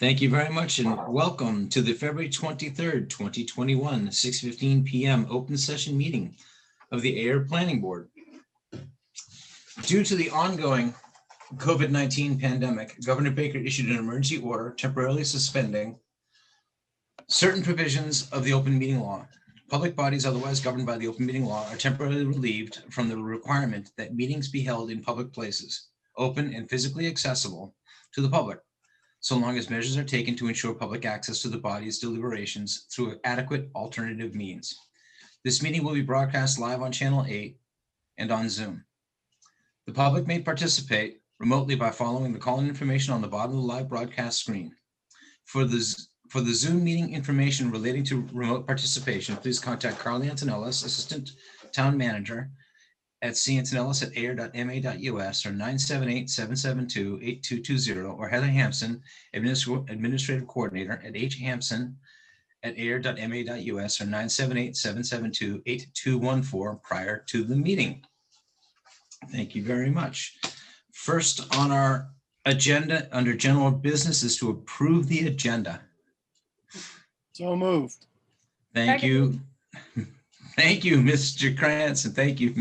Thank you very much and welcome to the February 23rd, 2021, 6:15 p.m. open session meeting of the Ayer Planning Board. Due to the ongoing COVID-19 pandemic, Governor Baker issued an emergency order temporarily suspending certain provisions of the open meeting law. Public bodies otherwise governed by the open meeting law are temporarily relieved from the requirement that meetings be held in public places, open and physically accessible to the public, so long as measures are taken to ensure public access to the body's deliberations through adequate alternative means. This meeting will be broadcast live on Channel 8 and on Zoom. The public may participate remotely by following the call-in information on the bottom of the live broadcast screen. For the Zoom meeting information relating to remote participation, please contact Carly Antonellis, Assistant Town Manager, at cantonellis@ayer.ma.us or 978-772-8220, or Heather Hampson, Administrative Coordinator, at hampson@ayer.ma.us or 978-772-8214 prior to the meeting. Thank you very much. First on our agenda under general business is to approve the agenda. So moved. Thank you. Thank you, Mr. Krantz, and thank you,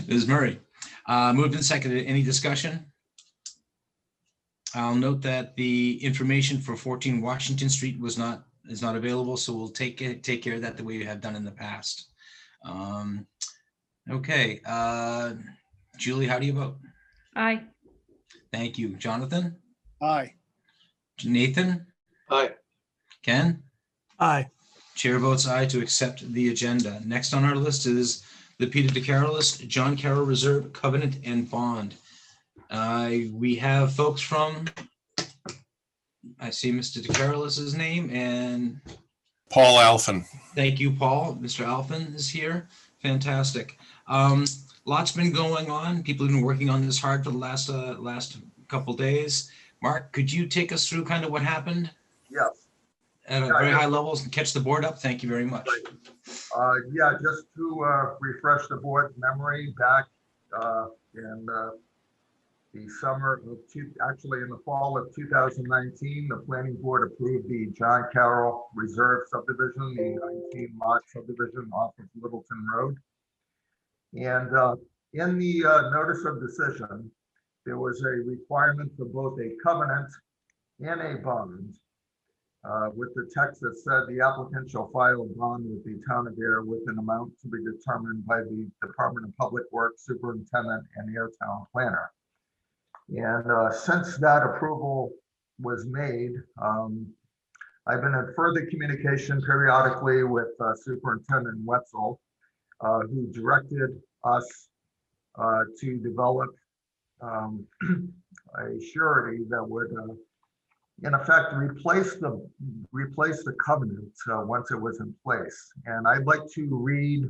Ms. Murray. Moved and seconded. Any discussion? I'll note that the information for 14 Washington Street is not available, so we'll take care of that the way we have done in the past. Okay, Julie, how do you vote? Aye. Thank you, Jonathan. Aye. Nathan. Aye. Ken. Aye. Chair votes aye to accept the agenda. Next on our list is the Peter DeCarolis, John Carroll Reserve Covenant and Bond. We have folks from, I see Mr. DeCarolis's name and Paul Alphin. thank you, Paul. Mr. Alphin is here. Fantastic. Lots been going on. People have been working on this hard for the last couple days. Mark, could you take us through kind of what happened? Yes. At a very high levels and catch the board up. Thank you very much. Yeah, just to refresh the board's memory, back in the summer of actually in the fall of 2019, the planning board approved the John Carroll Reserve subdivision, the 19 lot subdivision off of Littleton Road. And in the notice of decision, there was a requirement for both a covenant and a bond. With the text that said the applicant shall file a bond with the town of Ayer with an amount to be determined by the Department of Public Works Superintendent and Ayer Town Planner. And since that approval was made, I've been in further communication periodically with Superintendent Wetzel, who directed us to develop a surety that would in effect replace the covenant once it was in place. And I'd like to read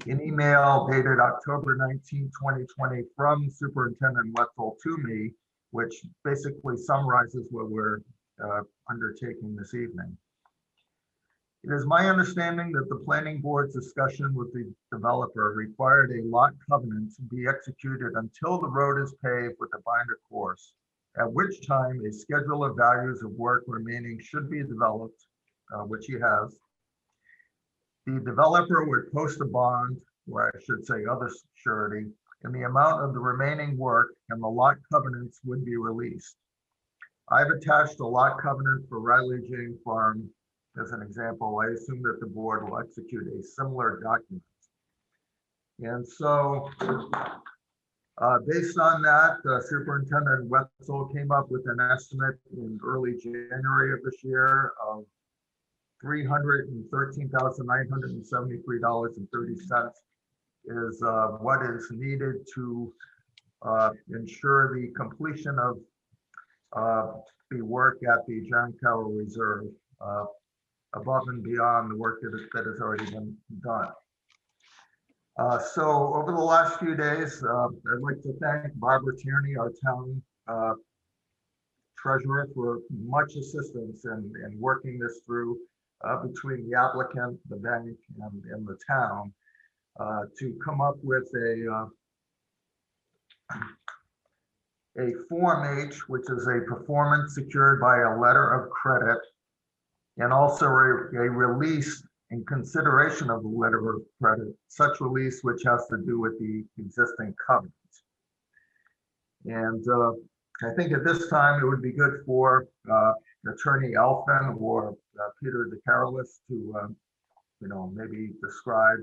an email dated October 19, 2020 from Superintendent Wetzel to me, which basically summarizes what we're undertaking this evening. It is my understanding that the planning board's discussion with the developer required a lot covenant to be executed until the road is paved with a binder course, at which time a schedule of values of work remaining should be developed, which he has. The developer would post a bond, or I should say other surety, and the amount of the remaining work and the lot covenants would be released. I've attached a lot covenant for Riley Jane Farm as an example. I assume that the board will execute a similar document. And so, based on that, Superintendent Wetzel came up with an estimate in early January of this year of $313,973.30 is what is needed to ensure the completion of the work at the John Carroll Reserve, above and beyond the work that has already been done. So over the last few days, I'd like to thank Barbara Tierney, our town treasurer, for much assistance in working this through between the applicant, the bank, and the town to come up with a Form H, which is a performance secured by a letter of credit, and also a release in consideration of the letter of credit, such release which has to do with the existing covenant. And I think at this time, it would be good for Attorney Elfin or Peter DeCarolis to, maybe describe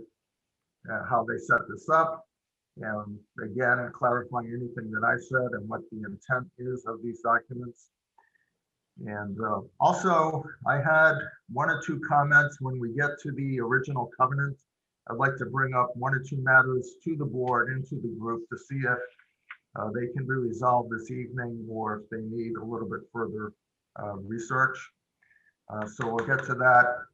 how they set this up. And again, clarify anything that I said and what the intent is of these documents. And also, I had one or two comments when we get to the original covenant. I'd like to bring up one or two matters to the board and to the group to see if they can be resolved this evening or if they need a little bit further research. So we'll get to that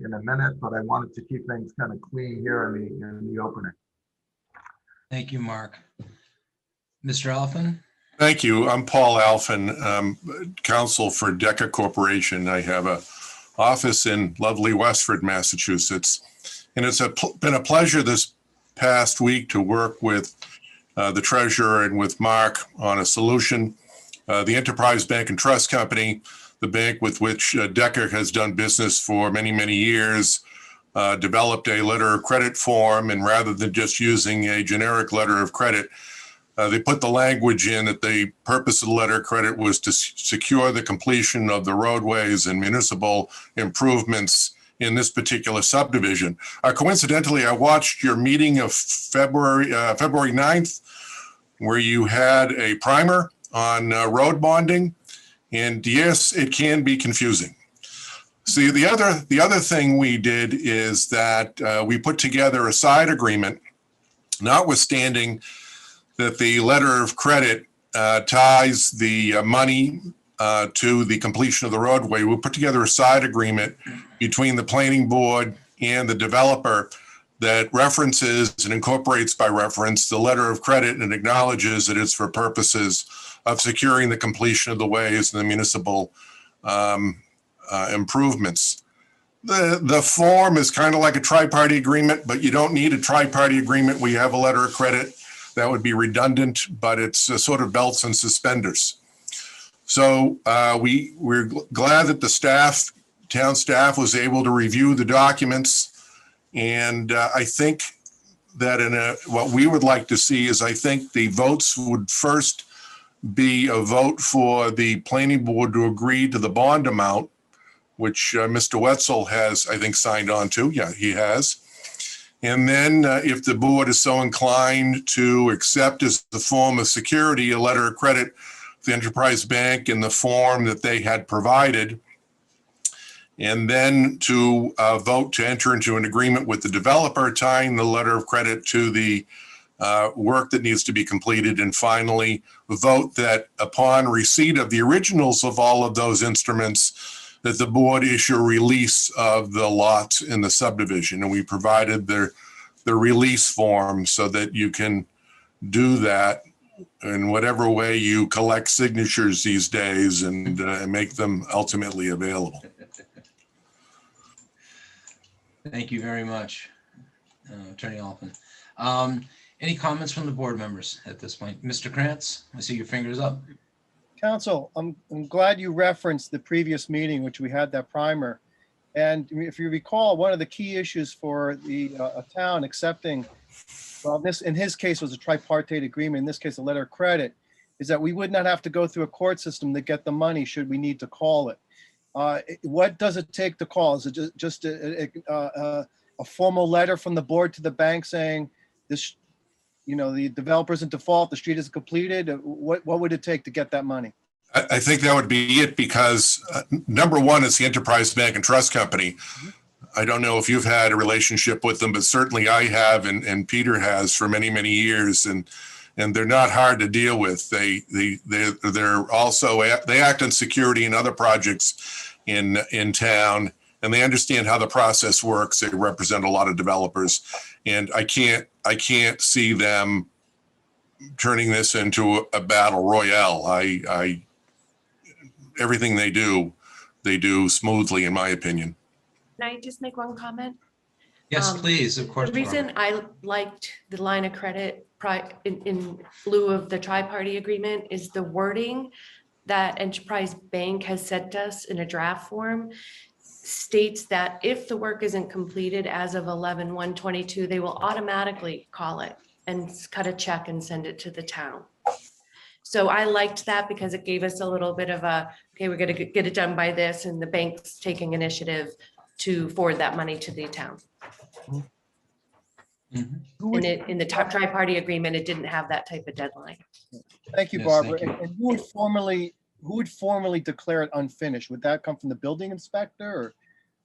in a minute, but I wanted to keep things kind of clean here in the opening. Thank you, Mark. Mr. Alphen? Thank you. I'm Paul Alphen, counsel for Deca Corporation. I have a office in lovely Westford, Massachusetts. And it's been a pleasure this past week to work with the treasurer and with Mark on a solution. The Enterprise Bank and Trust Company, the bank with which Deca has done business for many, many years, developed a letter of credit form, and rather than just using a generic letter of credit, they put the language in that the purpose of the letter of credit was to secure the completion of the roadways and municipal improvements in this particular subdivision. Coincidentally, I watched your meeting of February 9th, where you had a primer on road bonding. And yes, it can be confusing. See, the other thing we did is that we put together a side agreement, notwithstanding that the letter of credit ties the money to the completion of the roadway. We put together a side agreement between the planning board and the developer that references and incorporates by reference the letter of credit and acknowledges that it's for purposes of securing the completion of the ways and the municipal improvements. The form is kind of like a tri-party agreement, but you don't need a tri-party agreement. We have a letter of credit that would be redundant, but it's sort of belts and suspenders. So we're glad that the town staff was able to review the documents. And I think that what we would like to see is, I think the votes would first be a vote for the planning board to agree to the bond amount, which Mr. Wetzel has, I think, signed on to. Yeah, he has. And then if the board is so inclined to accept as the form of security a letter of credit, the Enterprise Bank in the form that they had provided, and then to vote to enter into an agreement with the developer tying the letter of credit to the work that needs to be completed, and finally vote that upon receipt of the originals of all of those instruments, that the board issue a release of the lots in the subdivision. And we provided the release form so that you can do that in whatever way you collect signatures these days and make them ultimately available. Thank you very much, Attorney Alphen. Any comments from the board members at this point? Mr. Krantz, I see your fingers up. Council, I'm glad you referenced the previous meeting, which we had that primer. And if you recall, one of the key issues for the town accepting, well, this in his case was a tripartite agreement, in this case a letter of credit, is that we would not have to go through a court system to get the money should we need to call it. What does it take to call? Is it just a formal letter from the board to the bank saying this, the developer's in default, the street is completed? What would it take to get that money? I think that would be it, because number one is the Enterprise Bank and Trust Company. Mm-hmm. I don't know if you've had a relationship with them, but certainly I have, and Peter has for many, many years, and they're not hard to deal with. They're also, they act on security and other projects in town, and they understand how the process works. They represent a lot of developers, and I can't see them turning this into a battle royale. Everything they do smoothly, in my opinion. Can I just make one comment? Yes, please, of course. The reason I liked the line of credit in lieu of the tri-party agreement is the wording that Enterprise Bank has sent us in a draft form states that if the work isn't completed as of 11/1/22, they will automatically call it and cut a check and send it to the town. So I liked that because it gave us a little bit of a, okay, we're gonna get it done by this, and the bank's taking initiative to forward that money to the town. Mhm. And in the tri-party agreement, it didn't have that type of deadline. Thank you, Yes, Barbara. thank you. And who would formally declare it unfinished? Would that come from the building inspector or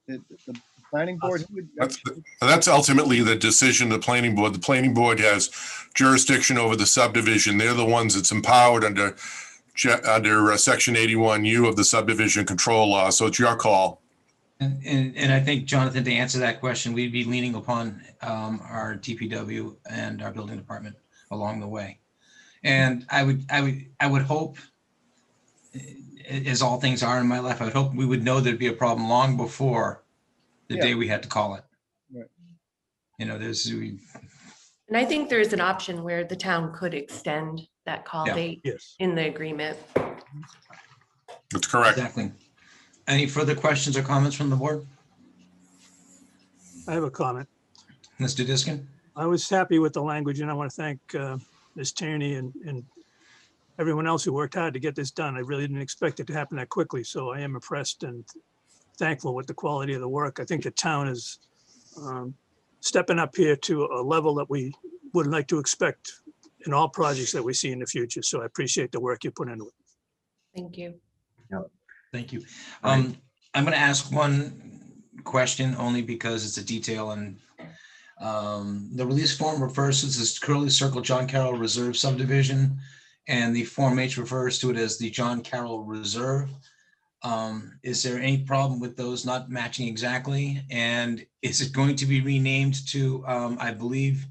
the planning board? Who would- That's ultimately the decision of the planning board. The planning board has jurisdiction over the subdivision. They're the ones that's empowered under section 81U of the subdivision control law. So it's your call. And I think, Jonathan, to answer that question, we'd be leaning upon our DPW and our building department along the way. And I would hope, as all things are in my life, I would hope we would know there'd be a problem long before the Yeah. day we had to call it. Right. You know, And I think there is an option where the town could extend that call Yeah. date Yes. in the agreement. That's correct. exactly. Any further questions or comments from the board? I have a comment. Mr. Diskin? I was happy with the language, and I want to thank Ms. Tierney and everyone else who worked hard to get this done. I really didn't expect it to happen that quickly, so I am impressed and thankful with the quality of the work. I think the town is stepping up here to a level that we would like to expect in all projects that we see in the future. So I appreciate the work you put into it. Thank you. Thank you. I'm going to ask one question only because it's a detail, and the release form refers to this curly circle John Carroll Reserve subdivision, and the Form H refers to it as the John Carroll Reserve. Is there any problem with those not matching exactly? And is it going to be renamed to, I believe,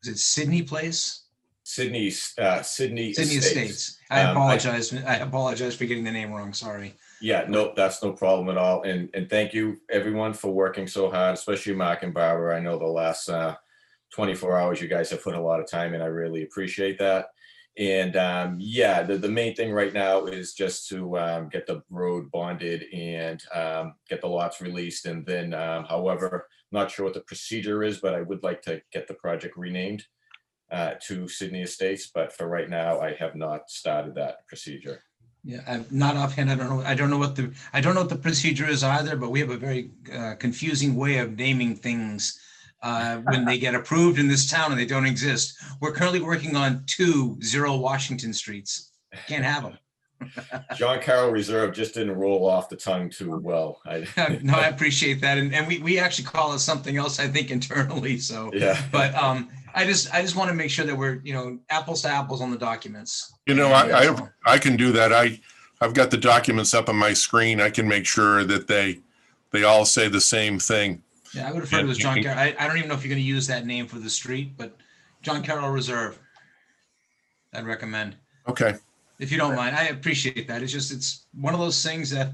is it Sydney Place? Sydney Estates. I apologize. I apologize for getting the name wrong. Sorry. Yeah, nope, that's no problem at all. And thank you everyone for working so hard, especially Mark and Barbara. I know the last 24 hours you guys have put a lot of time in. I really appreciate that. And yeah, the main thing right now is just to get the road bonded and get the lots released. And then, however, not sure what the procedure is, but I would like to get the project renamed to Sydney Estates. But for right now, I have not started that procedure. Yeah, I'm not offhand. I don't know what the procedure is either, but we have a very confusing way of naming things when they get approved in this town and they don't exist. We're currently working on 20 Washington Streets. Can't have them. John Carroll Reserve just didn't roll off the tongue too well. No, I appreciate that. And we actually call it something else, I think, internally. So, Yeah. But I just want to make sure that we're, apples to apples on the documents. I can do that. I've got the documents up on my screen. I can make sure that they all say the same thing. Yeah, I would refer to it as John Carroll. I don't even know if you're going to use that name for the street, but John Carroll Reserve, I'd recommend. Okay. If you don't mind. I appreciate that. It's one of those things that,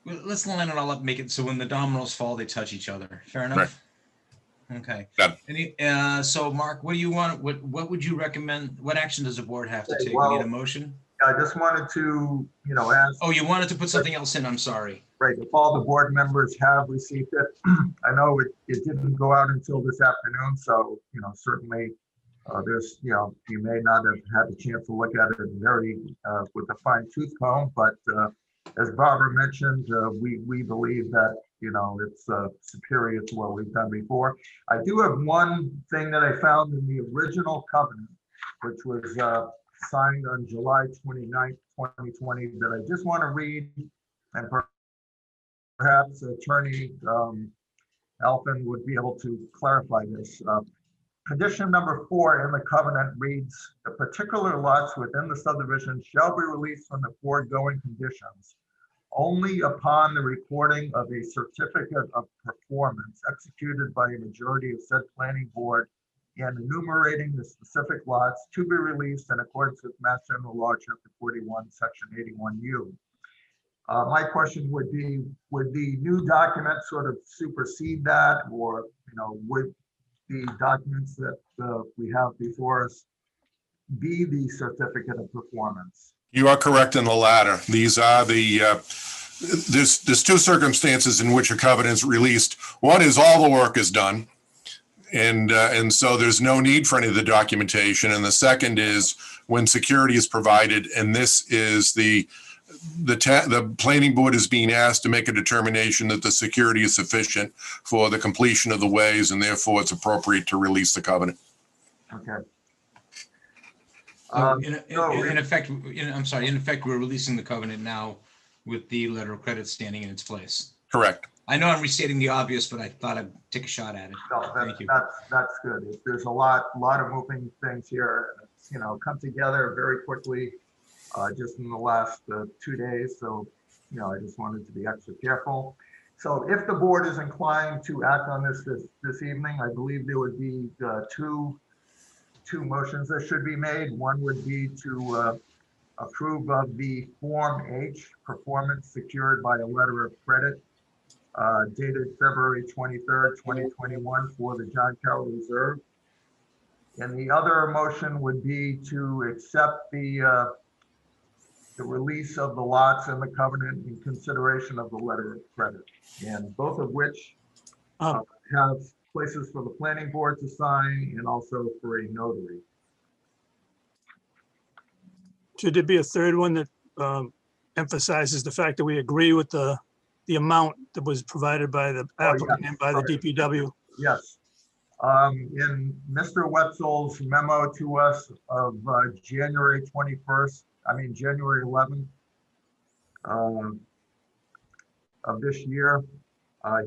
let's line it all up, make it so when the dominoes fall, they touch each other. Fair enough? Right. Okay. Yeah. So Mark, what do you want? What would you recommend? What action does the board have to take? Well, We need a motion? I just wanted to, ask. Oh, you wanted to put something else in. I'm sorry. Right, if all the board members have received it. I know it didn't go out until this afternoon, so, certainly there's, you may not have had a chance to look at it very with a fine tooth comb, but as Barbara mentioned, we believe that, it's superior to what we've done before. I do have one thing that I found in the original covenant, which was signed on July 29th, 2020, that I just want to read, and perhaps Attorney Alphen would be able to clarify this. Condition number 4 in the covenant reads, the particular lots within the subdivision shall be released from the foregoing conditions only upon the recording of a certificate of performance executed by a majority of said planning board and enumerating the specific lots to be released in accordance with Mass General Law, Chapter 41, Section 81U. My question would be, would the new document sort of supersede that, or, would the documents that we have before us be the certificate of performance? You are correct in the latter. These are there's two circumstances in which a covenant is released. One is all the work is done, and so there's no need for any of the documentation. And the second is when security is provided, and this is the planning board is being asked to make a determination that the security is sufficient for the completion of the ways, and therefore it's appropriate to release the covenant. Okay. So So in effect, I'm sorry, in effect, we're releasing the covenant now with the letter of credit standing in its place. Correct. I know I'm restating the obvious, but I thought I'd take a shot at it. No, Thank you. that's good. There's a lot of moving things here, come together very quickly, just in the last 2 days. So, I just wanted to be extra careful. So if the board is inclined to act on this evening, I believe there would be two motions that should be made. One would be to approve of the Form H, performance secured by a letter of credit, dated February 23rd, 2021 for the John Carroll Reserve. And the other motion would be to accept the release of the lots and the covenant in consideration of the letter of credit, and both of which have places for the planning board to sign and also for a notary. Should there be a third one that emphasizes the fact that we agree with the amount that was provided by the applicant and by the DPW? Yes. In Mr. Wetzel's memo to us of January 11th of this year,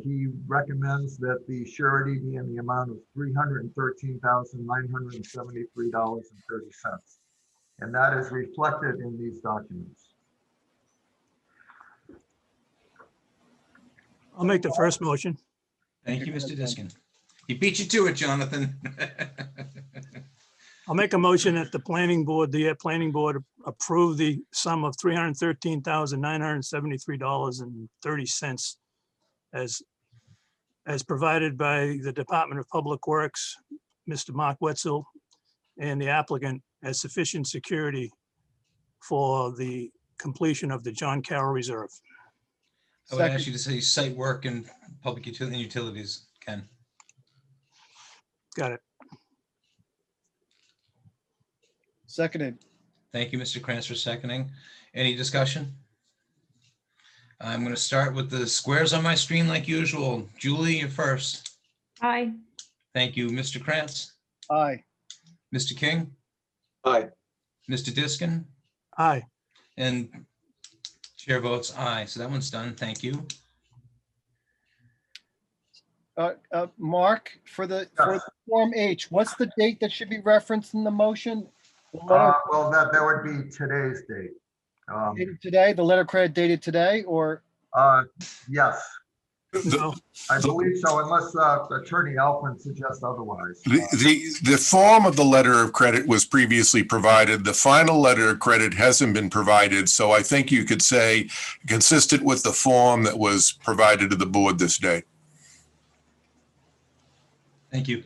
he recommends that the surety be in the amount of $313,973.30. And that is reflected in these documents. I'll make the first motion. Thank you, Mr. Diskin. He beat you to it, Jonathan. I'll make a motion that the planning board approve the sum of $313,973.30 as provided by the Department of Public Works, Mr. Mark Wetzel, and the applicant as sufficient security for the completion of the John Carroll Reserve. I would ask you to say site work and public utilities, Ken. Got it. Seconded. Thank you, Mr. Krantz, for seconding. Any discussion? I'm going to start with the squares on my screen like usual. Julie, you're first. Aye. Thank you. Mr. Krantz, Aye. Mr. King, Aye. Mr. Diskin, Aye. and chair votes aye. So that one's done. Thank you. Mark, for the Form H, what's the date that should be referenced in the motion? The letter Well, that would be today's date. dated today, the letter credit dated today, or? Yes, No, I believe so, unless Attorney Alpin suggests otherwise. The form of the letter of credit was previously provided. The final letter of credit hasn't been provided. So I think you could say consistent with the form that was provided to the board this day. Thank you.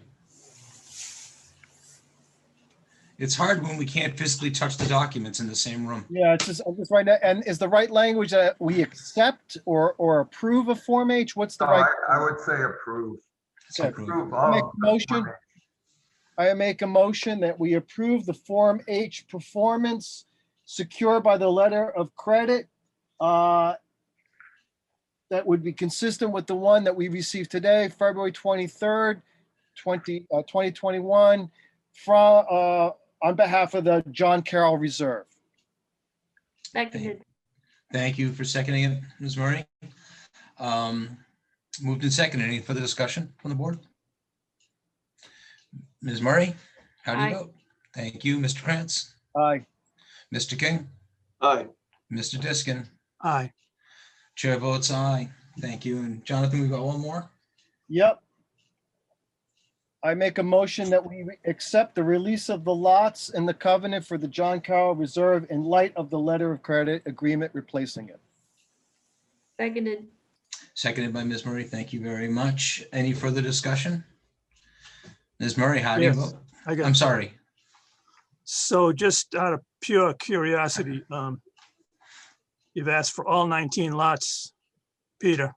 It's hard when we can't physically touch the documents in the same room. Yeah, I'm just right now. And is the right language that we accept or approve of Form H? What's the right? I would say approve. It's Okay. approved. Approve Make of a motion. I make a motion that we approve the Form H performance secured by the letter of credit. That would be consistent with the one that we received today, February 23rd, 2021, from on behalf of the John Carroll Reserve. Seconded. Thank you for seconding it, Ms. Murray. Moved and seconded. Any further discussion from the board? Ms. Murray, how do you Aye. vote? Thank you. Mr. Krantz, Aye. Mr. King, Aye. Mr. Diskin, aye. chair votes aye. Thank you. And Jonathan, we've got one more. Yep. I make a motion that we accept the release of the lots and the covenant for the John Carroll Reserve in light of the letter of credit agreement replacing it. Seconded. Seconded by Ms. Murray. Thank you very much. Any further discussion? Ms. Murray, how do you Yes, vote? I got. I'm sorry. So just out of pure curiosity, you've asked for all 19 lots. Peter,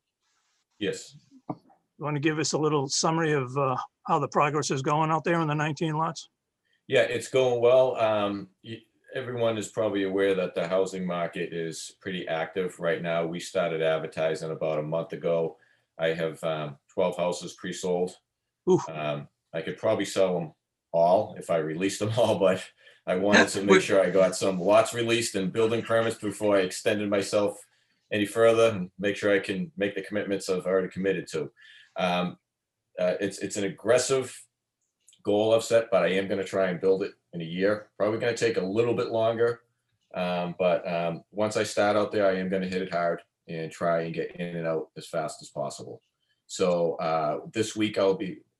Yes. you want to give us a little summary of how the progress is going out there on the 19 lots? Yeah, it's going well. Everyone is probably aware that the housing market is pretty active right now. We started advertising about a month ago. I have 12 houses pre-sold. Oof. I could probably sell them all if I released them all, but I wanted to make sure I got some lots released and building permits before I extended myself any further and make sure I can make the commitments I've already committed to. It's an aggressive goal I've set, but I am going to try and build it in a year. Probably going to take a little bit longer. But once I start out there, I am going to hit it hard and try and get in and out as fast as possible. So this week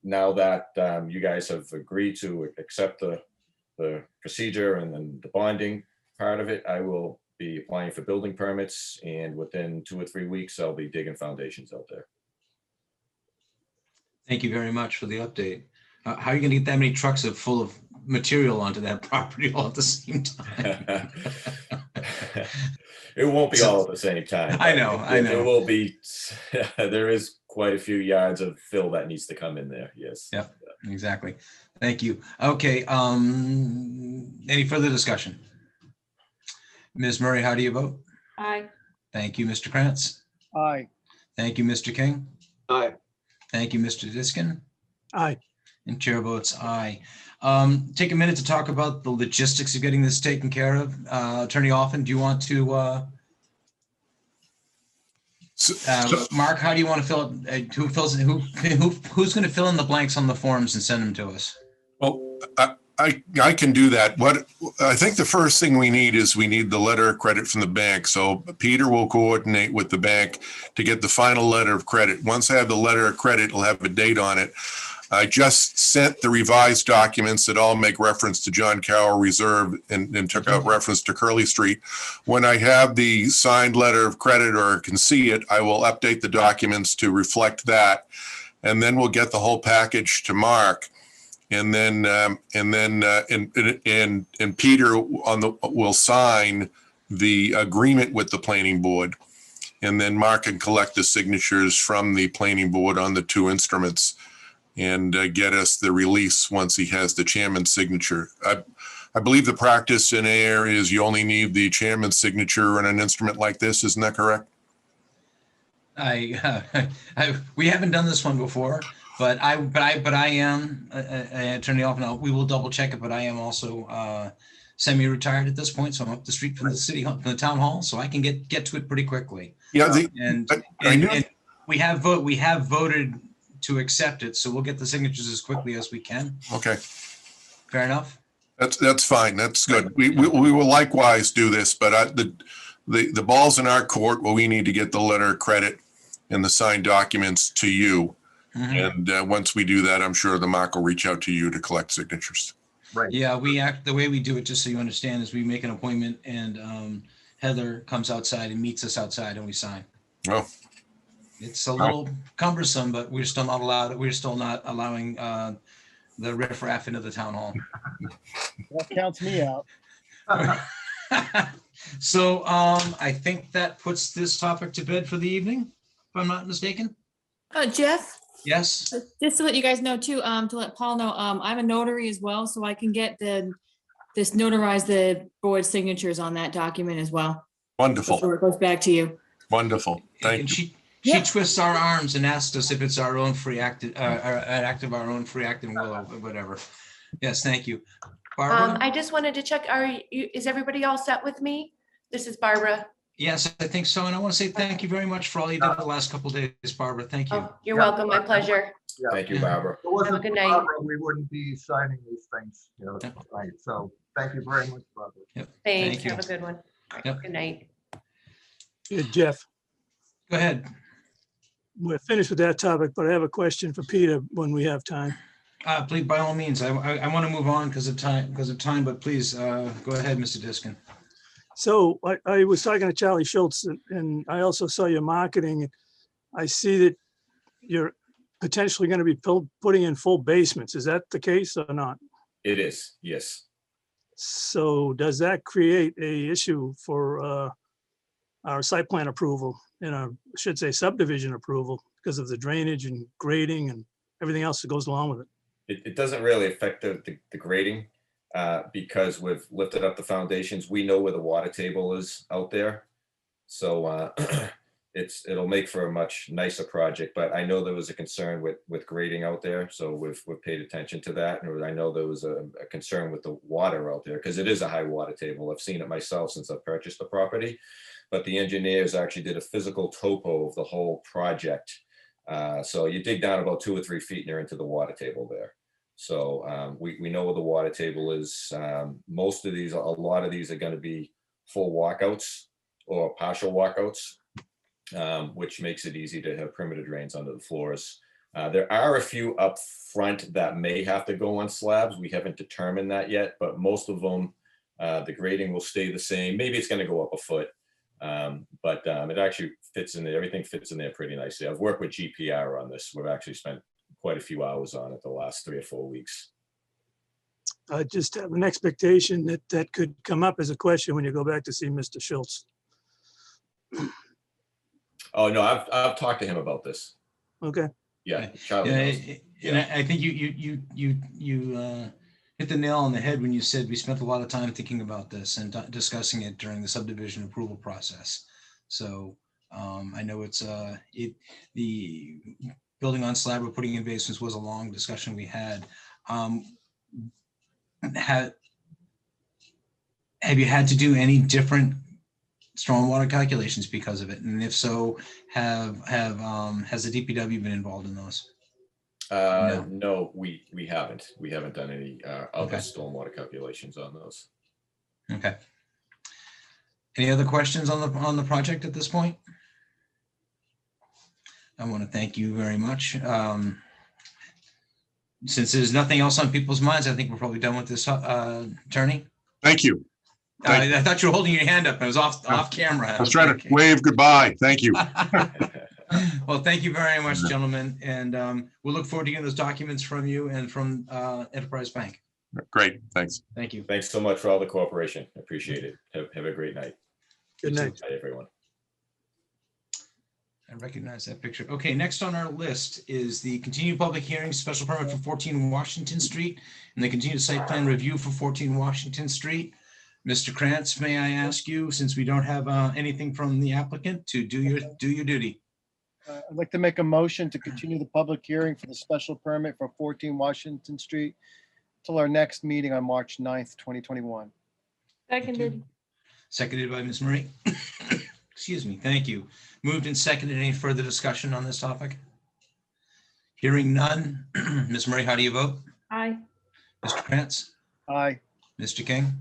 now that you guys have agreed to accept the procedure and then the bonding part of it, I will be applying for building permits, and within 2 or 3 weeks, I'll be digging foundations out there. Thank you very much for the update. How are you going to get that many trucks full of material onto that property all at the same time? It won't be all at the same time. I know. There will be, there is quite a few yards of fill that needs to come in there. Yes. Yeah, exactly. Thank you. Okay. Any further discussion? Ms. Murray, how do you vote? Aye. Thank you, Mr. Krantz. Aye. Thank you, Mr. King. Aye. Thank you, Mr. Diskin. Aye. And chair votes aye. Take a minute to talk about the logistics of getting this taken care of. Attorney Alphen, do you want to, Mark, how do you want to fill it? Who's going to fill in the blanks on the forms and send them to us? Well, I can do that. What I think the first thing we need the letter of credit from the bank. So Peter will coordinate with the bank to get the final letter of credit. Once I have the letter of credit, it'll have a date on it. I just sent the revised documents that all make reference to John Carroll Reserve and took out reference to Curly Street. When I have the signed letter of credit or can see it, I will update the documents to reflect that. And then we'll get the whole package to Mark. And then Peter will sign the agreement with the planning board. And then Mark can collect the signatures from the planning board on the two instruments and get us the release once he has the chairman's signature. I believe the practice in Ayer is you only need the chairman's signature on an instrument like this. Isn't that correct? We haven't done this one before, but I am Attorney Alphen. We will double check it, but I am also semi-retired at this point, so I'm up the street from the town hall, so I can get to it pretty quickly. Yeah, and we have voted to accept it, so we'll get the signatures as quickly as we can. Okay. Fair enough. That's fine. That's good. We will likewise do this, but the ball's in our court where we need to get the letter of credit and the signed documents to you. Mm-hmm. And once we do that, I'm sure the Mark will reach out to you to collect signatures. Right. Yeah, the way we do it, just so you understand, is we make an appointment and Heather comes outside and meets us outside and we sign. Oh. It's a little cumbersome, but we're still not allowing the riffraff into the town hall. That counts me out. So I think that puts this topic to bed for the evening, if I'm not mistaken. Jeff, Yes. just to let you guys know too, to let Paul know, I'm a notary as well, so I can get notarize the board signatures on that document as well. Wonderful. Before it goes back to you. Wonderful. Thank And you. she twists our arms and asks us if it's our own free act, our own free act and will, or whatever. Yes, thank you. Barbara? I just wanted to check, is everybody all set with me? This is Barbara. Yes, I think so. And I want to say thank you very much for all you did the last couple of days, Barbara. Thank you. Oh, you're welcome. My pleasure. Yeah. Thank you, Barbara. If it wasn't Have a good for night. Barbara, we wouldn't be signing these things, tonight. So thank you very much, Barbara. Yep. Thanks. Thank you. Have a good one. All right, Yep. good night. Jeff, Go ahead. we're finished with that topic, but I have a question for Peter when we have time. Please, by all means, I want to move on because of time, but please go ahead, Mr. Diskin. So I was talking to Charlie Schultz and I also saw your marketing. I see that you're potentially going to be putting in full basements. Is that the case or not? It is, yes. So does that create a issue for our site plan approval and I should say subdivision approval because of the drainage and grading and everything else that goes along with it? It doesn't really affect the grading because we've lifted up the foundations. We know where the water table is out there. So it'll make for a much nicer project, but I know there was a concern with grading out there. So we've paid attention to that. And I know there was a concern with the water out there because it is a high water table. I've seen it myself since I've purchased the property, but the engineers actually did a physical topo of the whole project. So you dig down about 2 or 3 feet and you're into the water table there. So we know where the water table is. Most of these, a lot of these are going to be full walkouts or partial walkouts, which makes it easy to have perimeter drains under the floors. There are a few up front that may have to go on slabs. We haven't determined that yet, but most of them, the grading will stay the same. Maybe it's going to go up a foot, but it actually fits in there. Everything fits in there pretty nicely. I've worked with GPR on this. We've actually spent quite a few hours on it the last 3 or 4 weeks. I just have an expectation that that could come up as a question when you go back to see Mr. Schultz. Oh, no, I've talked to him about this. Okay. Yeah, Charlie knows. And I think you hit the nail on the head when you said we spent a lot of time thinking about this and discussing it during the subdivision approval process. So I know it's the building on slab or putting in basements was a long discussion we had. Have you had to do any different stormwater calculations because of it? And if so, has the DPW been involved in those? No, we haven't. We haven't done any other Okay. stormwater calculations on those. Okay. Any other questions on the project at this point? I want to thank you very much. Since there's nothing else on people's minds, I think we're probably done with this, attorney. Thank you. I thought you were holding your hand up. It was off camera. I was trying to wave goodbye. Thank you. Well, thank you very much, gentlemen. And we'll look forward to getting those documents from you and from Enterprise Bank. Great. Thanks. Thank you. Thanks so much for all the cooperation. Appreciate it. Have a great night. Good night. Bye, everyone. I recognize that picture. Okay, next on our list is the continued public hearing, special permit for 14 Washington Street, and the continued site plan review for 14 Washington Street. Mr. Krantz, may I ask you, since we don't have anything from the applicant, to do your duty? I'd like to make a motion to continue the public hearing for the special permit for 14 Washington Street till our next meeting on March 9th, 2021. Seconded. Seconded by Ms. Marie. Excuse me. Thank you. Moved and seconded. Any further discussion on this topic? Hearing none. Ms. Marie, how do you vote? Aye. Mr. Krantz? Aye. Mr. King?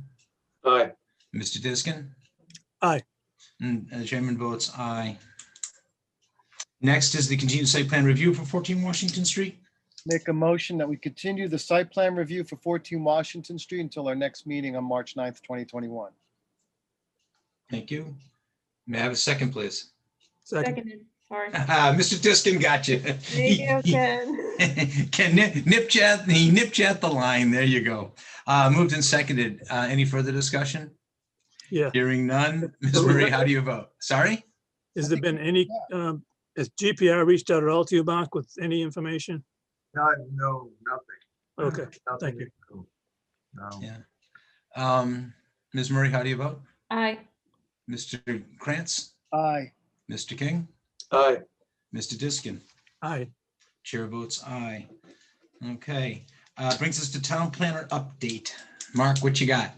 Aye. Mr. Diskin? Aye. And the chairman votes aye. Next is the continued site plan review for 14 Washington Street. Make a motion that we continue the site plan review for 14 Washington Street until our next meeting on March 9th, 2021. Thank you. May I have a second, please? Second. Seconded. Sorry. Mr. Diskin got you. There you go, Ken. Ken nipped you at the line. There you go. Moved and seconded. Any further discussion? Yeah. Hearing none. Ms. Marie, how do you vote? Sorry? Has there been any, has GPR reached out at all to you, Mark, with any information? No, nothing. Okay, thank you. No. Yeah. Ms. Marie, how do you vote? Aye. Mr. Krantz? Aye. Mr. King? Aye. Mr. Diskin? Aye. Chair votes aye. Okay. Brings us to town planner update. Mark, what you got?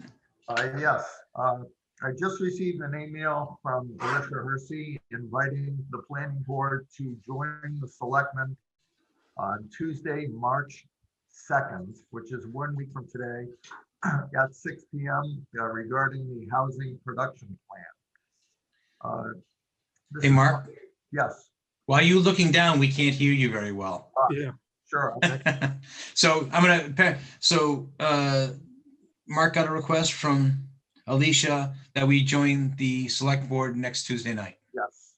Yes, I just received an email from Director Hersey inviting the planning board to join the selectmen on Tuesday, March 2nd, which is 1 week from today, at 6 p.m. Regarding the housing production plan. Hey, Mark, Yes, while you're looking down, we can't hear you very well. Yeah. sure. So Mark got a request from Alicia, that we join the select board next Tuesday night. Yes.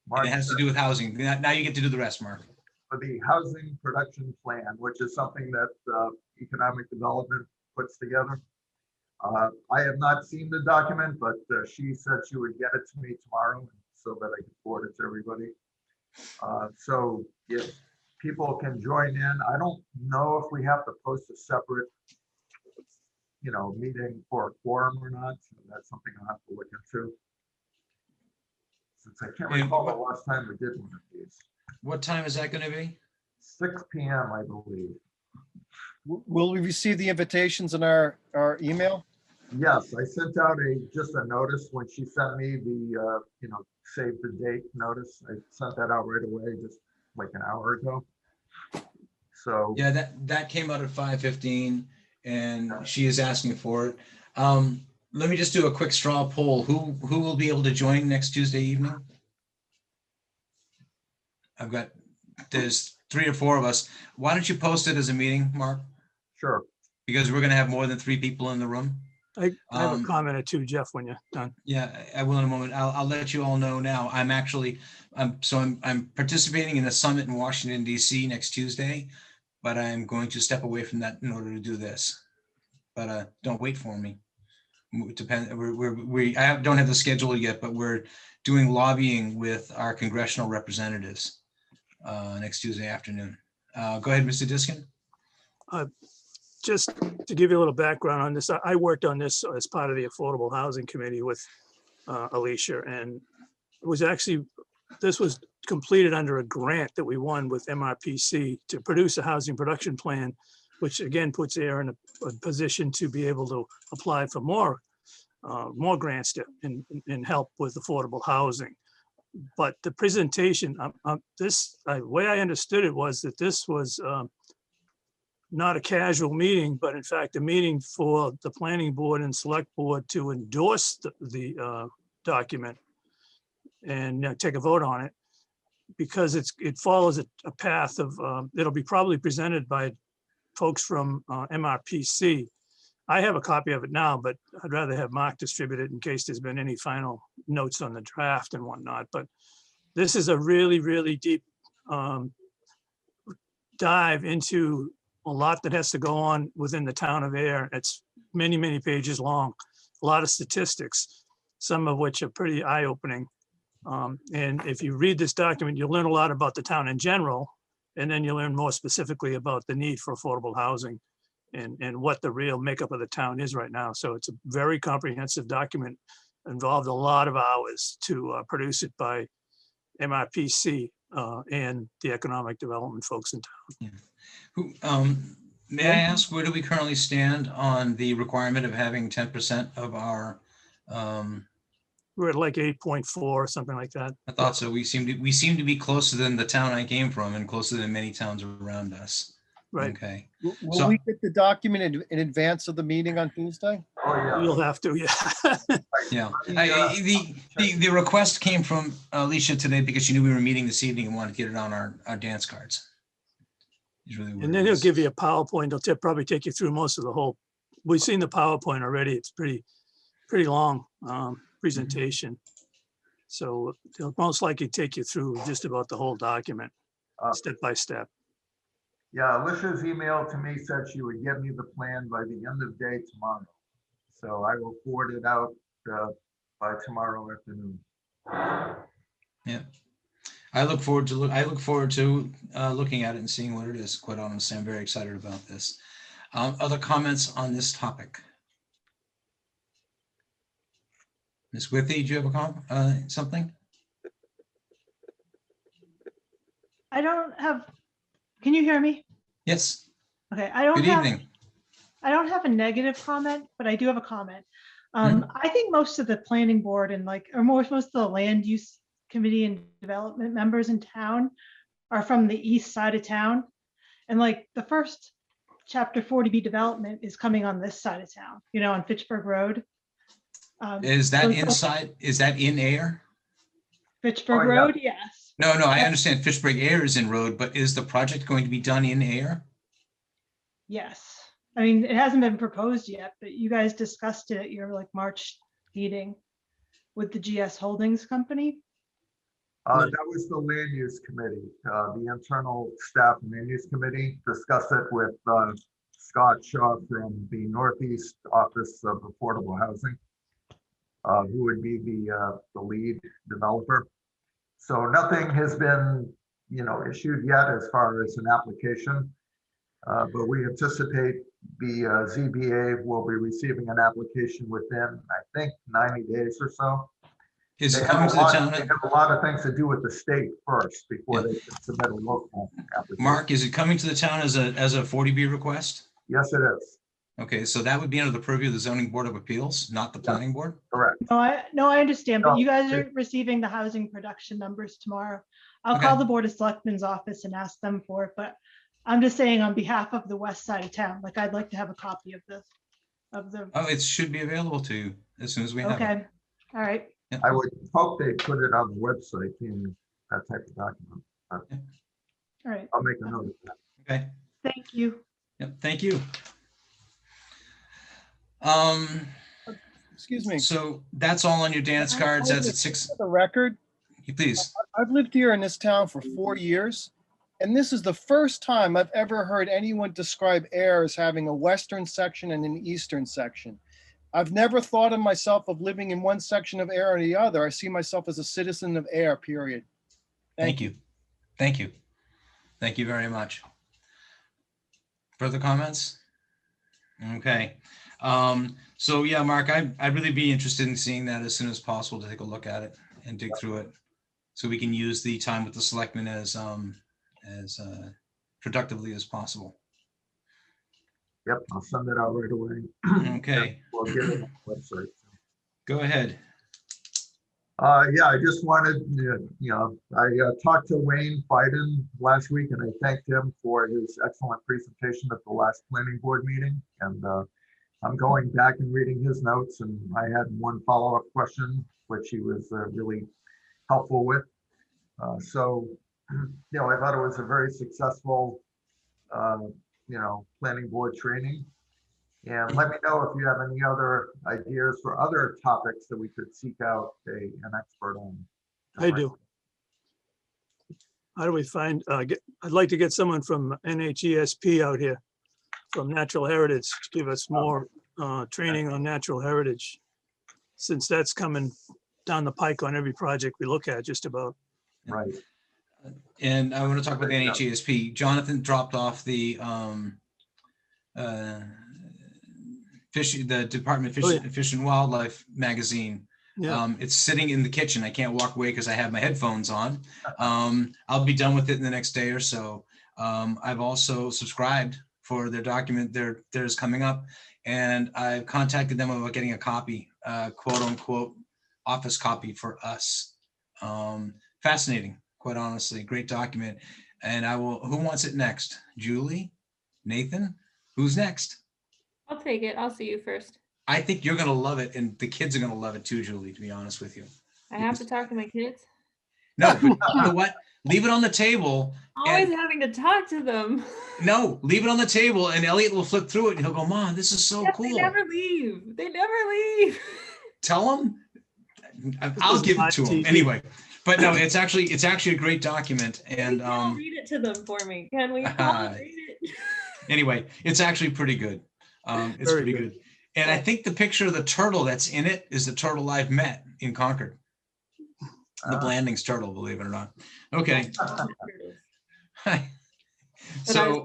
And March it has to do with housing. Now you get to do the rest, Mark. for the housing production plan, which is something that economic development puts together. I have not seen the document, but she said she would get it to me tomorrow so that I can forward it to everybody. So if people can join in, I don't know if we have to post a separate, meeting for a quorum or not. So that's something I'll have to look into. Since I can't And recall the last time we did one of these. What time is that going to be? 6 p.m., I believe. Will we receive the invitations in our email? Yes, I sent out just a notice when she sent me the, save the date notice. I sent that out right away, just like an hour ago. So, Yeah, that came out at 5:15 and she is asking for it. Let me just do a quick straw poll. Who will be able to join next Tuesday evening? There's 3 or 4 of us. Why don't you post it as a meeting, Mark? sure. Because we're going to have more than 3 people in the room. I have a comment or two, Jeff, when you're done. Yeah, I will in a moment. I'll let you all know now. I'm participating in a summit in Washington, DC next Tuesday, but I'm going to step away from that in order to do this. But don't wait for me. It depends. I don't have the schedule yet, but we're doing lobbying with our congressional representatives next Tuesday afternoon. Go ahead, Mr. Diskin. Just to give you a little background on this, I worked on this as part of the Affordable Housing Committee with Alicia, and it was actually, this was completed under a grant that we won with MRPC to produce a housing production plan, which again puts Ayer in a position to be able to apply for more grants and help with affordable housing. But the presentation, the way I understood it was that this was not a casual meeting, but in fact, a meeting for the planning board and select board to endorse the document and take a vote on it, because it follows a path of, it'll be probably presented by folks from MRPC. I have a copy of it now, but I'd rather have Mark distribute it in case there's been any final notes on the draft and whatnot. But this is a really, really deep dive into a lot that has to go on within the town of Ayer. It's many, many pages long, a lot of statistics, some of which are pretty eye-opening. And if you read this document, you'll learn a lot about the town in general, and then you learn more specifically about the need for affordable housing and what the real makeup of the town is right now. So it's a very comprehensive document, involved a lot of hours to produce it by MRPC and the economic development folks in town. May I ask, where do we currently stand on the requirement of having 10% of our, We're at like 8.4 or something like that. I thought so. We seem to be closer than the town I came from and closer than many towns around us. Right. Okay. Will So- we get the document in advance of the meeting on Tuesday? Oh, yeah. You'll have to, yeah. Yeah. The request came from Alicia today because she knew we were meeting this evening and wanted to get it on our dance cards. Is really what And it then he'll is. give you a PowerPoint. He'll probably take you through most of the whole, we've seen the PowerPoint already. It's pretty long presentation. So he'll most likely take you through just about the whole document, step by step. Yeah, Alicia's email to me said she would give me the plan by the end of day tomorrow. So I will forward it out by tomorrow afternoon. Yeah. I look forward to looking at it and seeing what it is. Quite honestly, I'm very excited about this. Other comments on this topic? Ms. Withy, do you have something? I don't have, can you hear me? Yes. Okay, I don't Good have, evening. I don't have a negative comment, but I do have a comment. Mhm. I think most of the planning board and most of the land use committee and development members in town are from the east side of town. And the first chapter 40B development is coming on this side of town, on Fitchburg Road. Is that so- inside? Is that in Ayer? Fitchburg Oh, yeah. Road, yes. No, I understand Fitchburg Ayer is in road, but is the project going to be done in Ayer? Yes. I mean, it hasn't been proposed yet, but you guys discussed it at your like March meeting with the GS Holdings Company. That was the land use committee, the internal staff and land use committee discussed it with Scott Shaw from the Northeast Office of Affordable Housing, who would be the lead developer. So nothing has been, issued yet as far as an application, but we anticipate the ZBA will be receiving an application within, I think, 90 days or so. Is They it have coming a to the lot, town? they have a lot of things to do with the state first before they can submit a local application. Mark, is it coming to the town as a 40B request? Yes, it is. Okay, so that would be under the purview of the zoning board of appeals, not the planning board? Correct. No, I understand, but No, you guys are receiving the housing production numbers tomorrow. I'll call Okay. the Board of Selectmen's office and ask them for it, but I'm just saying on behalf of the west side of town, like I'd like to have a copy of this, of the, Oh, it should be available to you as soon as we have it. okay, all right, I would hope they put it on the website in that type of document. all right. I'll make a note of that. Okay, Thank you. yep, thank you. Excuse me. So that's all on your dance cards. That's at 6. For the record, Please. I've lived here in this town for 4 years, and this is the first time I've ever heard anyone describe Ayer as having a western section and an eastern section. I've never thought of myself of living in one section of Ayer or the other. I see myself as a citizen of Ayer, period. Thank you. Thank you. Thank you very much. Further comments? Okay. So yeah, Mark, I'd really be interested in seeing that as soon as possible to take a look at it and dig through it. So we can use the time with the selectmen as productively as possible. Yep, I'll send it out right away. Okay, We'll get it on the website. go ahead. Yeah, I just wanted, I talked to Wayne Biden last week and I thanked him for his excellent presentation at the last planning board meeting. And I'm going back and reading his notes, and I had one follow-up question, which he was really helpful with. So, I thought it was a very successful, planning board training. And let me know if you have any other ideas for other topics that we could seek out an expert on. I do. How do we find, I'd like to get someone from NHESP out here from Natural Heritage to give us more training on natural heritage, since that's coming down the pike on every project we look at, just about. Right. And I want to talk about the NHESP. Jonathan dropped off the Department of Oh, yeah. Fish and Wildlife magazine. Yeah, It's sitting in the kitchen. I can't walk away because I have my headphones on. I'll be done with it in the next day or so. I've also subscribed for their document. Theirs coming up, and I've contacted them about getting a copy, quote unquote, office copy for us. Fascinating, quite honestly, great document. And who wants it next? Julie? Nathan? Who's next? I'll take it. I'll see you first. I think you're going to love it, and the kids are going to love it too, Julie, to be honest with you. I have to talk to my kids. No, but you know what? Leave it on the table. Always And- having to talk to them. No, leave it on the table, and Elliot will flip through it, and he'll go, Mom, this is so Yes, cool. They never leave. They never leave. Tell him. I'll give it to him TV. anyway. But no, it's actually a great document, and I'll read it to them for me. Can we? I'll read it. anyway, it's actually pretty good. It's Very pretty good. good. And I think the picture of the turtle that's in it is the turtle I've met in Concord. The Blandings turtle, believe it or not. Okay. So,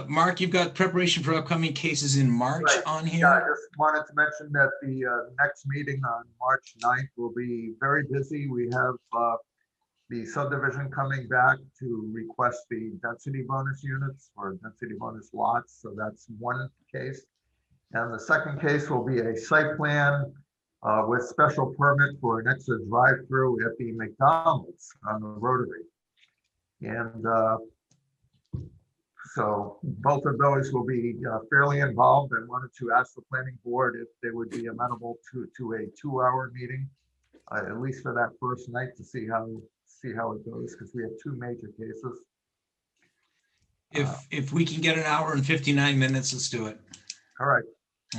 Mark, you've got preparation for upcoming cases in March Right. on Yeah, I here. just wanted to mention that the next meeting on March 9th will be very busy. We have the subdivision coming back to request the density bonus units or density bonus lots. So that's one case. And the second case will be a site plan with special permit for an extra drive-through at the McDonald's on the Rotary. And so both of those will be fairly involved. I wanted to ask the planning board if they would be amenable to a 2-hour meeting, at least for that first night, to see how it goes, because we have two major cases. If we can get an hour and 59 minutes, let's do it. All right.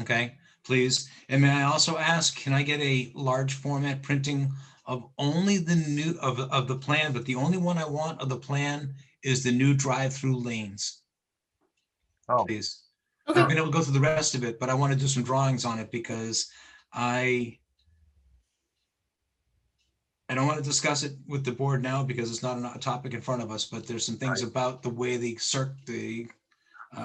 Okay, please. And may I also ask, can I get a large format printing of only the new of the plan, but the only one I want of the plan is the new drive-through lanes, Oh, please. Okay. I've been able to go through the rest of it, but I want to do some drawings on it because I don't want to discuss it with the board now because it's not a topic in front of us, but there's some things Right. about the way the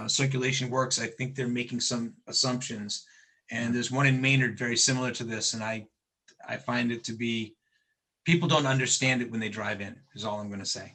circulation works. I think they're making some assumptions. And there's one in Maynard very similar to this. And I find it to be, people don't understand it when they drive in, is all I'm going to say.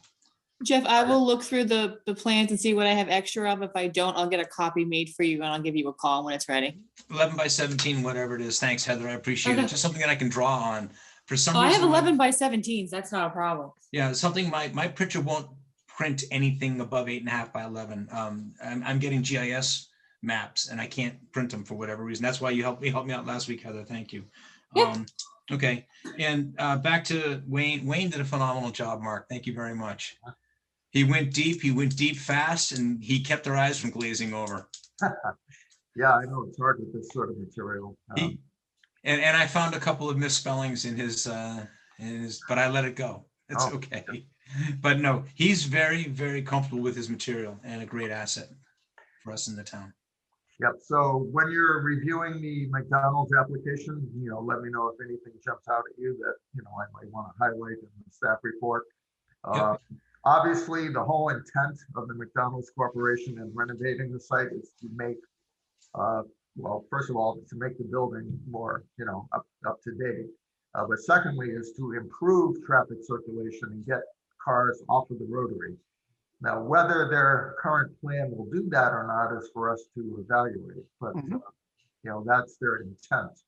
Jeff, I will look through the plans and see what I have extra of. If I don't, I'll get a copy made for you and I'll give you a call when it's ready. 11 by 17, whatever it is. Thanks, Heather. I appreciate it. Okay. Just something that I can draw on. For some Oh, I reason, have 11 by 17s. That's not a problem. yeah, something my printer won't print anything above 8.5 by 11. I'm getting GIS maps and I can't print them for whatever reason. That's why you helped me out last week, Heather. Thank you. Yep. Okay, and back to Wayne. Wayne did a phenomenal job, Mark. Thank you very much. He went deep fast, and he kept our eyes from glazing over. yeah, I know it's hard with this sort of material. And I found a couple of misspellings in his, but I let it go. It's Oh. okay. But no, he's very, very comfortable with his material and a great asset for us in the town. Yep. So when you're reviewing the McDonald's application, let me know if anything jumps out at you that, I might want to highlight in the staff report. Yep. Obviously, the whole intent of the McDonald's Corporation in renovating the site is to make, well, first of all, to make the building more, up to date. But secondly, is to improve traffic circulation and get cars off of the rotary. Now, whether their current plan will do that or not is for us to evaluate. But that's their intent,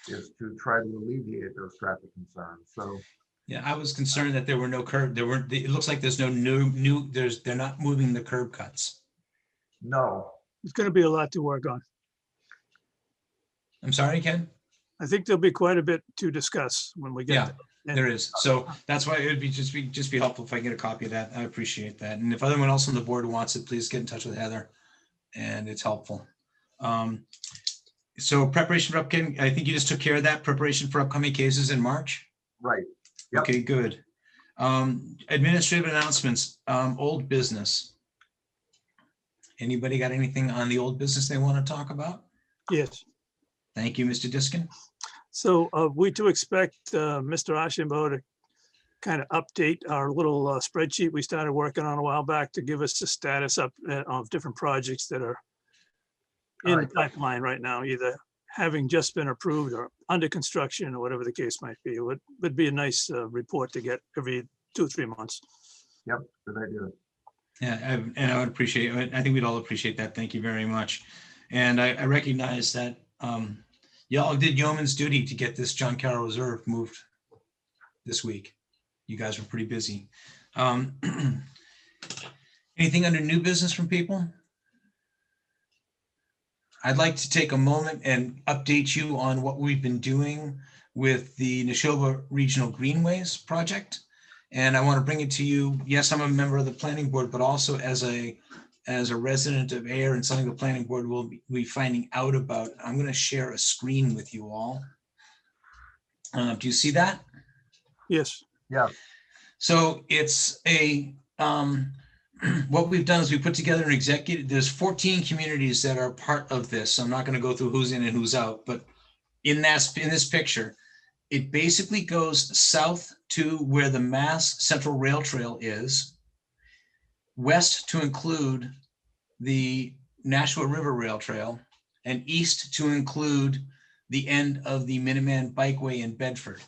is to try to alleviate those traffic concerns. So. Yeah, I was concerned that there were no curb. It looks like there's no they're not moving the curb cuts. No. It's going to be a lot to work on. I'm sorry, Ken? I think there'll be quite a bit to discuss when we get there. There is. So that's why it would be just be helpful if I get a copy of that. I appreciate that. And if anyone else on the board wants it, please get in touch with Heather. And it's helpful. So preparation for upcoming, I think you just took care of that, preparation for upcoming cases in March. Right. Yep. Okay, good. Administrative announcements, old business. Anybody got anything on the old business they want to talk about? Yes. Thank you, Mr. Diskin. So we do expect Mr. Ashenbo to kind of update our little spreadsheet we started working on a while back to give us the status of different projects that are in the pipeline right now, either having just been approved or under construction or whatever the case might be. It would be a nice report to get every 2-3 months. Yep, good idea. Yeah, and I would appreciate it. I think we'd all appreciate that. Thank you very much. And I recognize that y'all did yeoman's duty to get this John Carroll Reserve moved this week. You guys were pretty busy. Anything under new business from people? I'd like to take a moment and update you on what we've been doing with the Neshoba Regional Greenways project. And I want to bring it to you. Yes, I'm a member of the planning board, but also as a resident of Ayer and something the planning board will be finding out about. I'm going to share a screen with you all. Do you see that? Yes. Yeah. So it's what we've done is we put together an executive, there's 14 communities that are part of this. So I'm not going to go through who's in and who's out, but in this picture, it basically goes south to where the Mass Central Rail Trail is, west to include the Nashua River Rail Trail, and east to include the end of the Minuteman Bikeway in Bedford.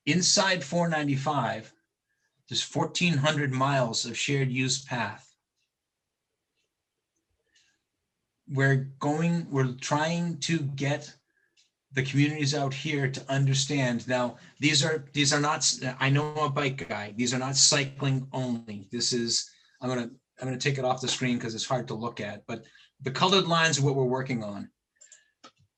Inside 495, there's 1,400 miles of shared use path. We're trying to get the communities out here to understand. Now, these are not, I know I'm a bike guy. These are not cycling only. This is, I'm gonna take it off the screen because it's hard to look at, but the colored lines are what we're working on.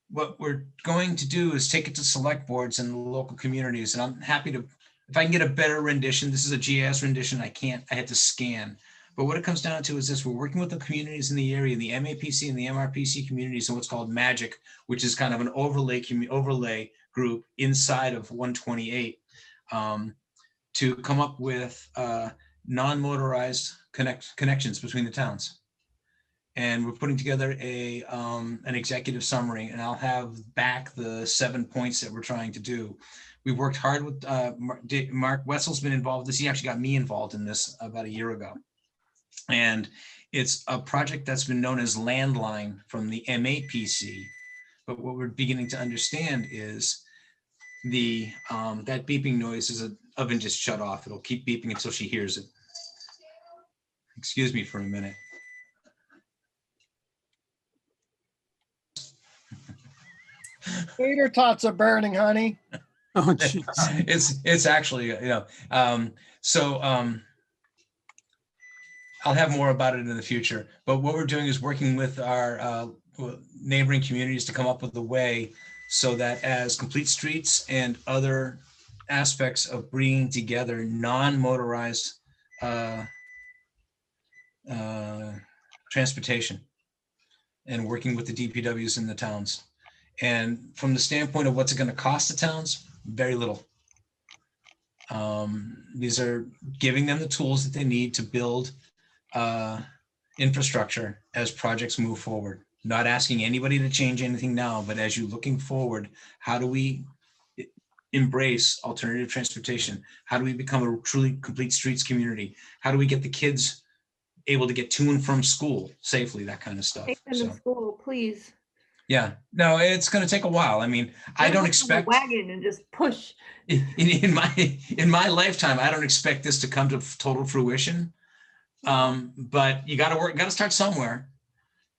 What we're going to do is take it to select boards and the local communities. And I'm happy to, if I can get a better rendition, this is a GIS rendition. I had to scan, But what it comes down to is this: we're working with the communities in the area, the MAPC and the MRPC communities, and what's called MAGIC, which is kind of an overlay group inside of 128, to come up with non-motorized connections between the towns. And we're putting together an executive summary, and I'll have back the 7 points that we're trying to do. We've worked hard with Mark Wetzel's been involved. He actually got me involved in this about a year ago. And it's a project that's been known as Landline from the MAPC. But what we're beginning to understand is that beeping noise is an oven just shut off. It'll keep beeping until she hears it. Excuse me for a minute. Tater tots are burning, honey. Oh, geez. It's actually, I'll have more about it in the future. But what we're doing is working with our neighboring communities to come up with a way so that as complete streets and other aspects of bringing together non-motorized transportation and working with the DPWs in the towns. And from the standpoint of what's it going to cost the towns, very little. These are giving them the tools that they need to build infrastructure as projects move forward. Not asking anybody to change anything now, but as you're looking forward, how do we embrace alternative transportation? How do we become a truly complete streets community? How do we get the kids able to get to and from school safely, that kind of stuff? Take them to school, please. Yeah, no, it's going to take a while. I mean, I don't expect wagon and just push. in my lifetime, I don't expect this to come to total fruition. But you got to start somewhere.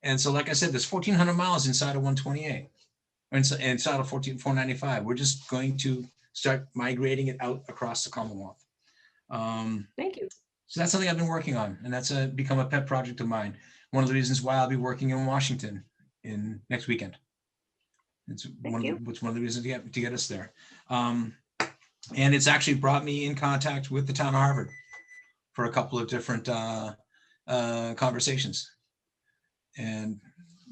And so, like I said, there's 1,400 miles inside of 128, or inside of 495. We're just going to start migrating it out across the Commonwealth. Thank you. So that's something I've been working on, and that's become a pet project of mine. One of the reasons why I'll be working in Washington in next weekend. It's one of the reasons to get us there. And it's actually brought me in contact with the town of Harvard for a couple of different conversations. And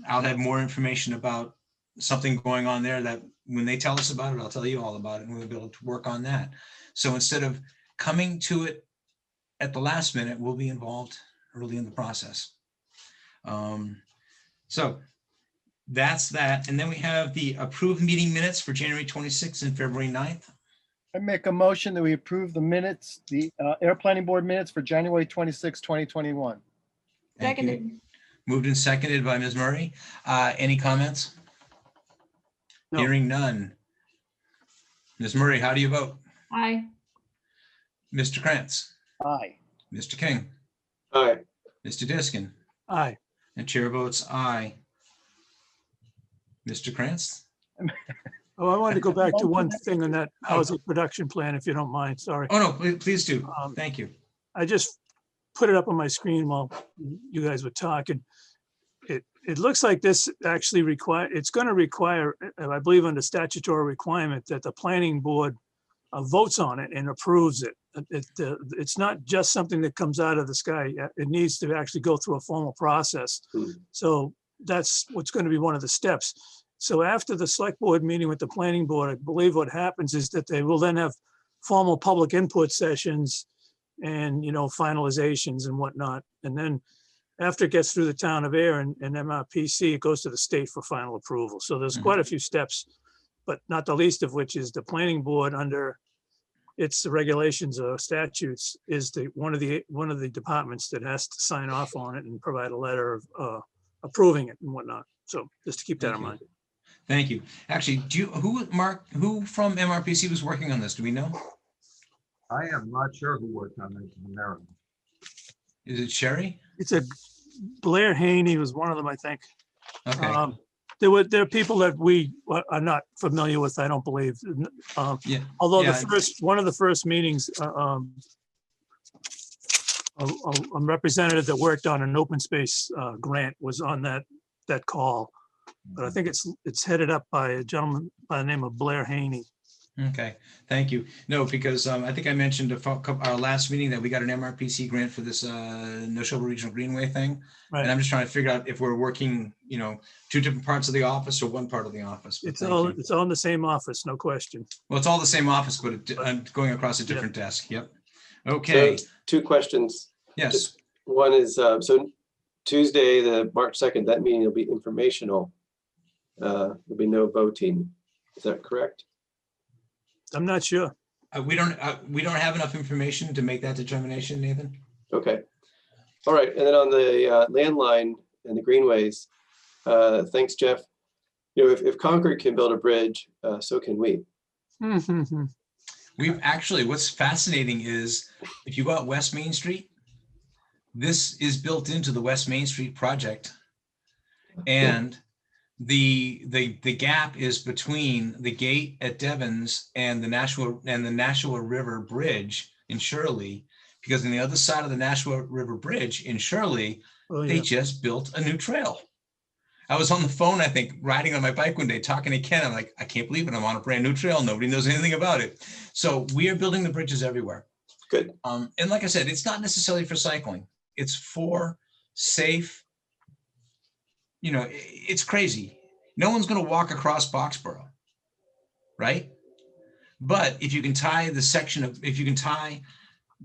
I'll have more information about something going on there that when they tell us about it, I'll tell you all about it, and we'll be able to work on that. So instead of coming to it at the last minute, we'll be involved early in the process. So that's that. And then we have the approved meeting minutes for January 26th and February 9th. I make a motion that we approve the minutes, the Air Planning Board minutes for January 26, 2021. Thank you. Seconded. Moved and seconded by Ms. Murray. Any comments? No. Hearing none. Ms. Murray, how do you vote? Aye. Mr. Krantz, Aye. Mr. King, Aye. Mr. Diskin, Aye. and chair votes aye. Mr. Krantz? Oh, I wanted to go back to one thing on that housing production plan, if you don't mind. Sorry. Oh, no, please do. Um, Thank you. I just put it up on my screen while you guys were talking. It looks like this actually it's going to require, I believe under statutory requirement, that the planning board votes on it and approves it. It's not just something that comes out of the sky. It needs to actually go through a formal process. So that's what's going to be one of the steps. So after the select board meeting with the planning board, I believe what happens is that they will then have formal public input sessions and, finalizations and whatnot. And then after it gets through the town of Ayer and MRPC, it goes to the state for final approval. So there's quite a few steps, but not the least of which is the planning board under its regulations or statutes is one of the departments that has to sign off on it and provide a letter of approving it and whatnot. So just to keep that in mind. Thank you. Actually, who from MRPC was working on this? Do we know? I am not sure who worked on it in Maryland. Is it Sherry? It's Blair Haney was one of them, I think. Okay. There are people that we are not familiar with, I don't believe. Yeah. Although Yeah. one of the first meetings, a representative that worked on an open space grant was on that call. But I think it's headed up by a gentleman by the name of Blair Haney. Okay, thank you. No, because I think I mentioned our last meeting that we got an MRPC grant for this Neshoba Regional Greenway thing. Right. And I'm just trying to figure out if we're working, two different parts of the office or one part of the office. But It's thank all, you. it's all in the same office, no question. Well, it's all the same office, but I'm going across a Yeah. different desk. Yep. Okay, So 2 questions. yes. Just one is, so Tuesday, the March 2nd, that meeting will be informational. There'll be no voting. Is that correct? I'm not sure. We don't have enough information to make that determination, Nathan. Okay. All right. And then on the landline and the greenways, thanks, Jeff. If Concord can build a bridge, so can we. We've actually, what's fascinating is if you go out West Main Street, this is built into the West Main Street project. And the gap is between the gate at Devon's and the Nashua River Bridge in Shirley, because on the other side of the Nashua River Bridge in Shirley, Oh, they yeah. just built a new trail. I was on the phone, I think, riding on my bike one day, talking to Ken. I'm like, I can't believe it. I'm on a brand new trail. Nobody knows anything about it. So we are building the bridges everywhere. Good. And like I said, it's not necessarily for cycling. It's for safe. It's crazy. No one's going to walk across Boxborough, right? But if you can tie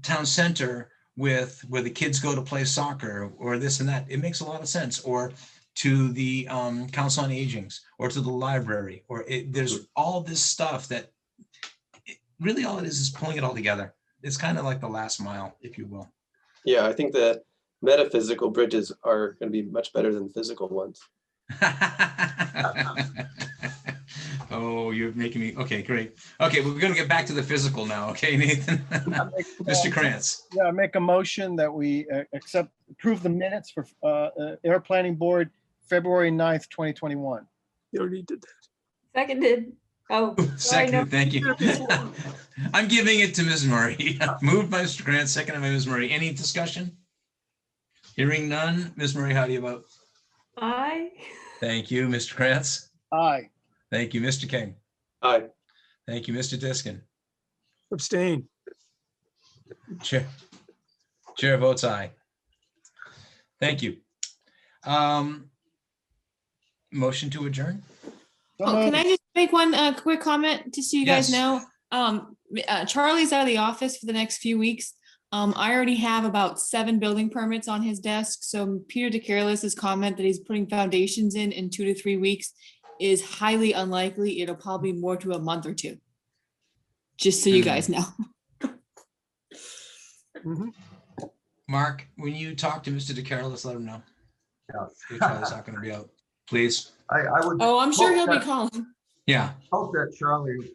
town center with where the kids go to play soccer or this and that, it makes a lot of sense. Or to the Council on Aging's or to the library, there's all this stuff that really all it is pulling it all together. It's kind of like the last mile, if you will. Yeah, I think the metaphysical bridges are going to be much better than the physical ones. Oh, you're making me, okay, great. Okay, we're gonna get back to the physical now, okay, Nathan? Mr. Krantz. Yeah, I make a motion that we approve the minutes for Air Planning Board, February 9th, 2021. You already did that. Seconded. Oh, sorry, no. Second, thank you. I'm giving it to Ms. Murray. Moved by Mr. Grant, seconded by Ms. Murray. Any discussion? Hearing none. Ms. Murray, how do you vote? Aye. Thank you, Mr. Krantz. Aye. Thank you, Mr. King. Aye. Thank you, Mr. Diskin. Abstain. Chair votes aye. Thank you. Motion to adjourn? So Oh, can moved. I just make one quick comment just so you guys Yes. know? Charlie's out of the office for the next few weeks. I already have about 7 building permits on his desk. So Peter DeCarlis's comment that he's putting foundations in 2 to 3 weeks is highly unlikely. It'll probably be more to a month or 2. Just so you guys know. Mhm. Mark, when you talk to Mr. DeCarlis, let him know. Yes. Charlie's not going to be out, please. I would. Oh, I'm sure hope he'll be that- calling. Yeah. Hope that Charlie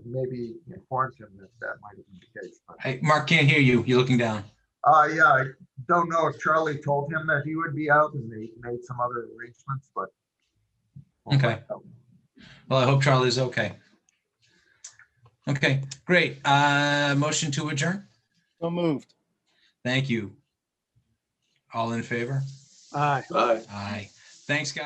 maybe informs him that might have been the case. But, Hey, Mark can't hear you. You're looking down. yeah, I don't know if Charlie told him that he would be out and they made some other arrangements, but. we'll Okay. find out. Well, I hope Charlie's okay. Okay, great. Motion to adjourn? So moved. Thank you. All in favor? Aye. Aye. Aye. Thanks, guys.